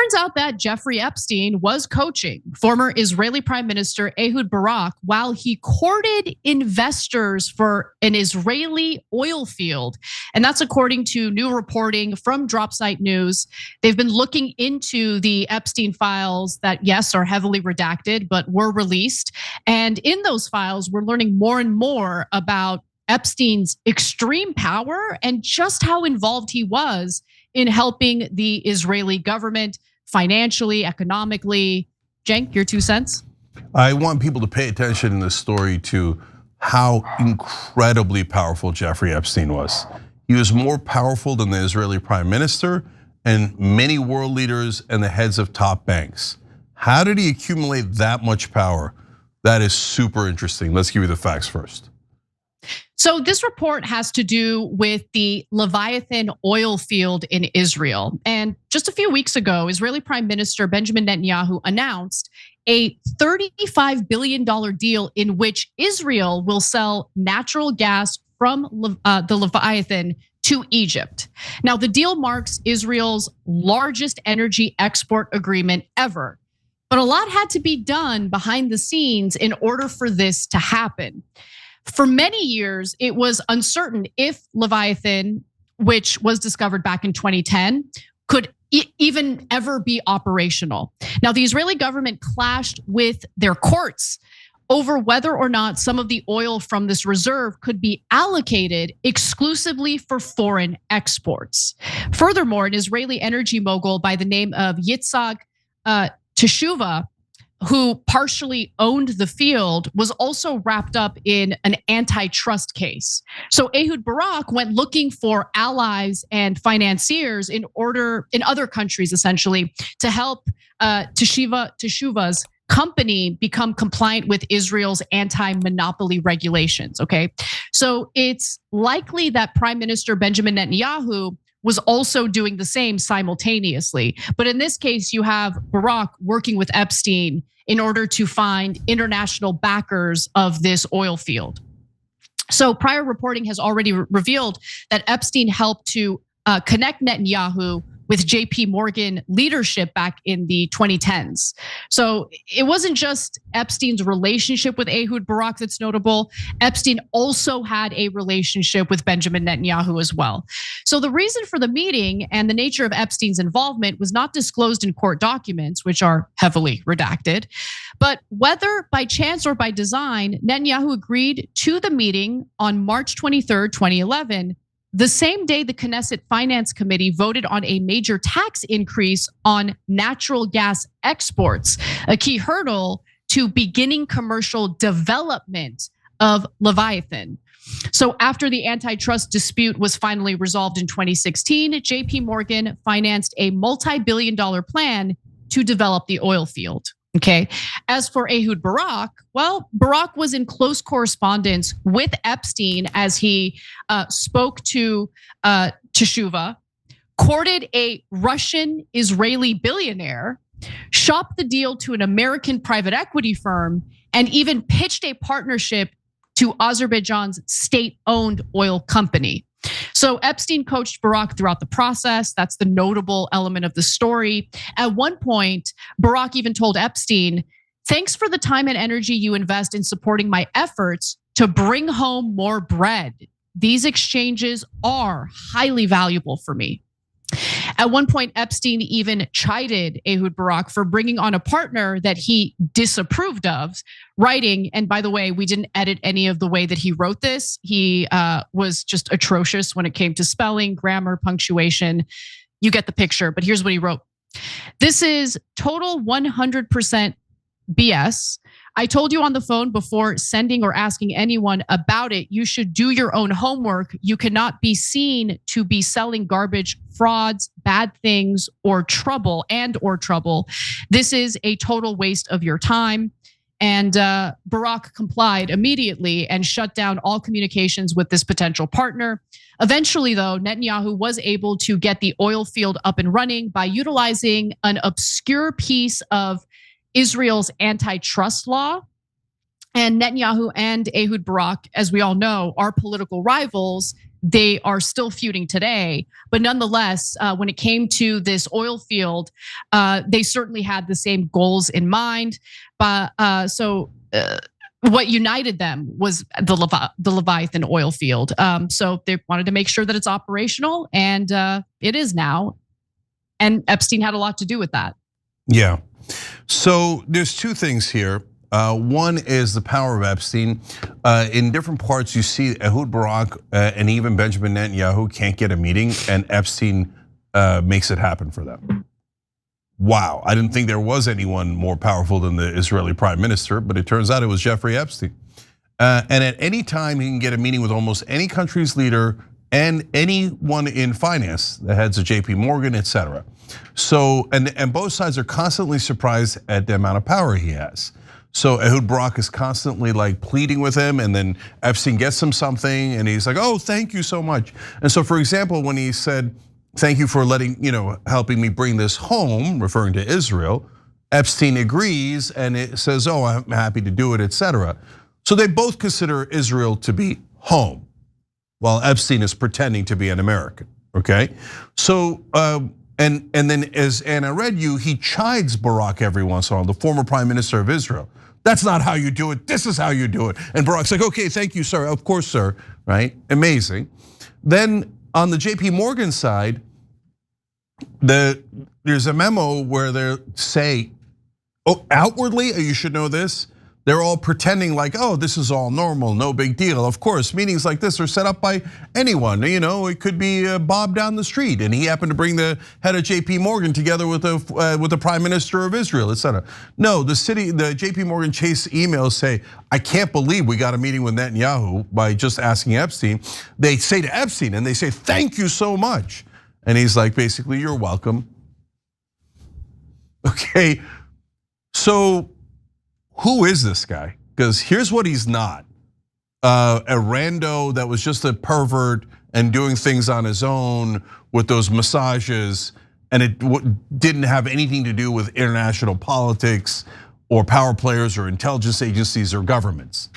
turns out that Jeffrey Epstein was coaching former Israeli Prime Minister Ehud Barak while he courted investors for an Israeli oil field. And that's according to new reporting from Dropsite News. They've been looking into the Epstein files that, yes, are heavily redacted, but were released. And in those files, we're learning more and more about Epstein's extreme power and just how involved he was in helping the Israeli government financially, economically. Cenk, your 2 cents? I want people to pay attention in this story to how incredibly powerful Jeffrey Epstein was. He was more powerful than the Israeli prime minister and many world leaders and the heads of top banks. How did he accumulate that much power? That is super interesting. Let's give you the facts first. So this report has to do with the Leviathan oil field in Israel. And just a few weeks ago, Israeli Prime Minister Benjamin Netanyahu announced a $35 billion deal in which Israel will sell natural gas from the Leviathan to Egypt. Now, the deal marks Israel's largest energy export agreement ever. But a lot had to be done behind the scenes in order for this to happen. For many years, it was uncertain if Leviathan, which was discovered back in 2010, could even ever be operational. Now, the Israeli government clashed with their courts over whether or not some of the oil from this reserve could be allocated exclusively for foreign exports. Furthermore, an Israeli energy mogul by the name of Yitzhak Teshuva, who partially owned the field, was also wrapped up in an antitrust case. So Ehud Barak went looking for allies and financiers in other countries, essentially, to help Teshuva's company become compliant with Israel's anti-monopoly regulations, okay? So it's likely that Prime Minister Benjamin Netanyahu was also doing the same simultaneously. But in this case, you have Barak working with Epstein in order to find international backers of this oil field. So prior reporting has already revealed that Epstein helped to connect Netanyahu with JP Morgan leadership back in the 2010s. So it wasn't just Epstein's relationship with Ehud Barak that's notable. Epstein also had a relationship with Benjamin Netanyahu as well. So the reason for the meeting and the nature of Epstein's involvement was not disclosed in court documents, which are heavily redacted. But whether by chance or by design, Netanyahu agreed to the meeting on March 23rd, 2011, the same day the Knesset Finance Committee voted on a major tax increase on natural gas exports, a key hurdle to beginning commercial development of Leviathan. So after the antitrust dispute was finally resolved in 2016, JP Morgan financed a multi-billion-dollar plan to develop the oil field. Okay. As for Ehud Barak, well, Barak was in close correspondence with Epstein as he spoke to Teshuva, courted a Russian Israeli billionaire, shopped the deal to an American private equity firm, and even pitched a partnership to Azerbaijan's state-owned oil company. So Epstein coached Barak throughout the process. That's the notable element of the story. At one point, Barak even told Epstein, "Thanks for the time and energy you invest in supporting my efforts to bring home more bread. These exchanges are highly valuable for me." At one point, Epstein even chided Ehud Barak for bringing on a partner that he disapproved of, writing, and by the way, we didn't edit any of the way that he wrote this. He was just atrocious when it came to spelling, grammar, punctuation. You get the picture, but here's what he wrote. "This is total 100% BS. I told you on the phone before sending or asking anyone about it, you should do your own homework. You cannot be seen to be selling garbage, frauds, bad things, or trouble. This is a total waste of your time." And Barak complied immediately and shut down all communications with this potential partner. Eventually, though, Netanyahu was able to get the oil field up and running by utilizing an obscure piece of Israel's antitrust law. And Netanyahu and Ehud Barak, as we all know, are political rivals. they are still feuding today. But nonetheless, when it came to this oil field, they certainly had the same goals in mind. But what united them was the Leviathan oil field. So they wanted to make sure that it's operational, and it is now. And Epstein had a lot to do with that. Yeah. So there's two things here. One is the power of Epstein. In different parts, you see Ehud Barak and even Benjamin Netanyahu can't get a meeting, and Epstein makes it happen for them. Wow, I didn't think there was anyone more powerful than the Israeli prime minister, but it turns out it was Jeffrey Epstein. And at any time, he can get a meeting with almost any country's leader and anyone in finance, the heads of JP Morgan, etc. So, and both sides are constantly surprised at the amount of power he has. So Ehud Barak is constantly like pleading with him, and then Epstein gets him something, and he's like, "Oh, thank you so much." And so, for example, when he said, "Thank you for helping me bring this home," referring to Israel, Epstein agrees, and it says, "Oh, I'm happy to do it," etc. So they both consider Israel to be home, while Epstein is pretending to be an American. Okay, so. And then as Anna read you, he chides Barak every once in a while, the former prime minister of Israel. That's not how you do it, this is how you do it. And Barak's like, okay, thank you, sir, of course, sir, right? Amazing. Then on the JP Morgan side, there's a memo where they say, oh, outwardly, you should know this, they're all pretending like, oh, this is all normal, no big deal. Of course, meetings like this are set up by anyone. It could be Bob down the street, and he happened to bring the head of JP Morgan together with the prime minister of Israel, etc. No, the JP Morgan Chase emails say, I can't believe we got a meeting with Netanyahu by just asking Epstein. They say to Epstein, and they say, thank you so much. And he's like, basically, you're welcome. Okay, so who is this guy? Because here's what he's not. A rando that was just a pervert and doing things on his own with those massages, and it didn't have anything to do with international politics or power players or intelligence agencies or governments.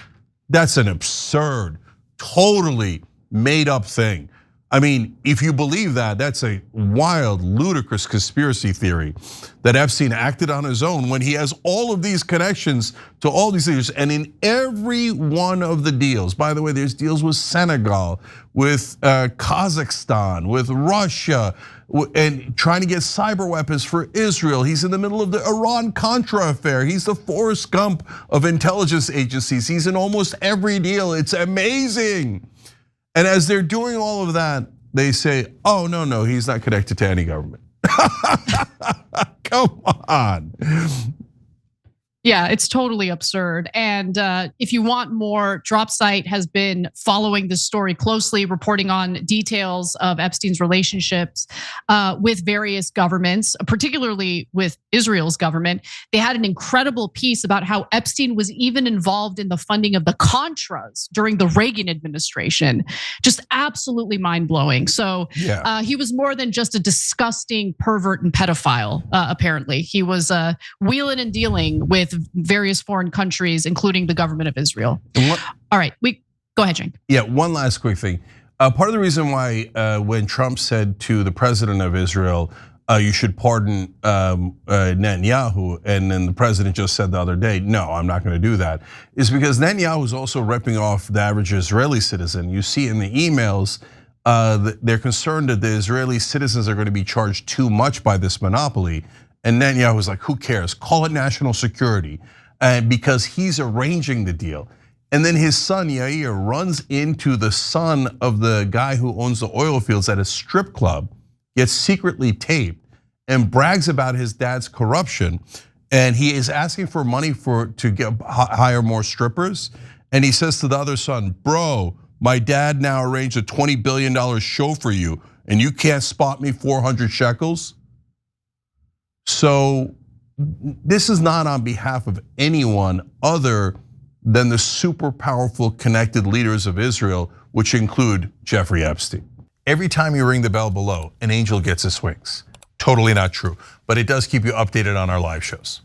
That's an absurd, totally made up thing. I mean, if you believe that, that's a wild, ludicrous conspiracy theory that Epstein acted on his own when he has all of these connections to all these leaders. And in every one of the deals, by the way, there's deals with Senegal, with Kazakhstan, with Russia, and trying to get cyber weapons for Israel. He's in the middle of the Iran-Contra affair. He's the Forrest Gump of intelligence agencies. He's in almost every deal. It's amazing. And as they're doing all of that, they say, oh, no, he's not connected to any government. Come on. Yeah, it's totally absurd. And if you want more, DropSite has been following this story closely, reporting on details of Epstein's relationships with various governments, particularly with Israel's government. They had an incredible piece about how Epstein was even involved in the funding of the Contras during the Reagan administration. Just absolutely mind-blowing. So yeah. He was more than just a disgusting pervert and pedophile, apparently. He was wheeling and dealing with various foreign countries, including the government of Israel. All right, go ahead, Cenk. Yeah, one last quick thing. Part of the reason why when Trump said to the president of Israel, you should pardon Netanyahu, and then the president just said the other day, no, I'm not gonna do that, is because Netanyahu is also ripping off the average Israeli citizen. You see in the emails, they're concerned that the Israeli citizens are gonna be charged too much by this monopoly. And Netanyahu was like, who cares? Call it national security, because he's arranging the deal. And then his son, Yair, runs into the son of the guy who owns the oil fields at a strip club, gets secretly taped, and brags about his dad's corruption. And he is asking for money to hire more strippers. And he says to the other son, bro, my dad now arranged a $20 billion show for you, and you can't spot me 400 shekels? So this is not on behalf of anyone other than the super powerful connected leaders of Israel, which include Jeffrey Epstein. Every time you ring the bell below, an angel gets his wings. Totally not true, but it does keep you updated on our live shows.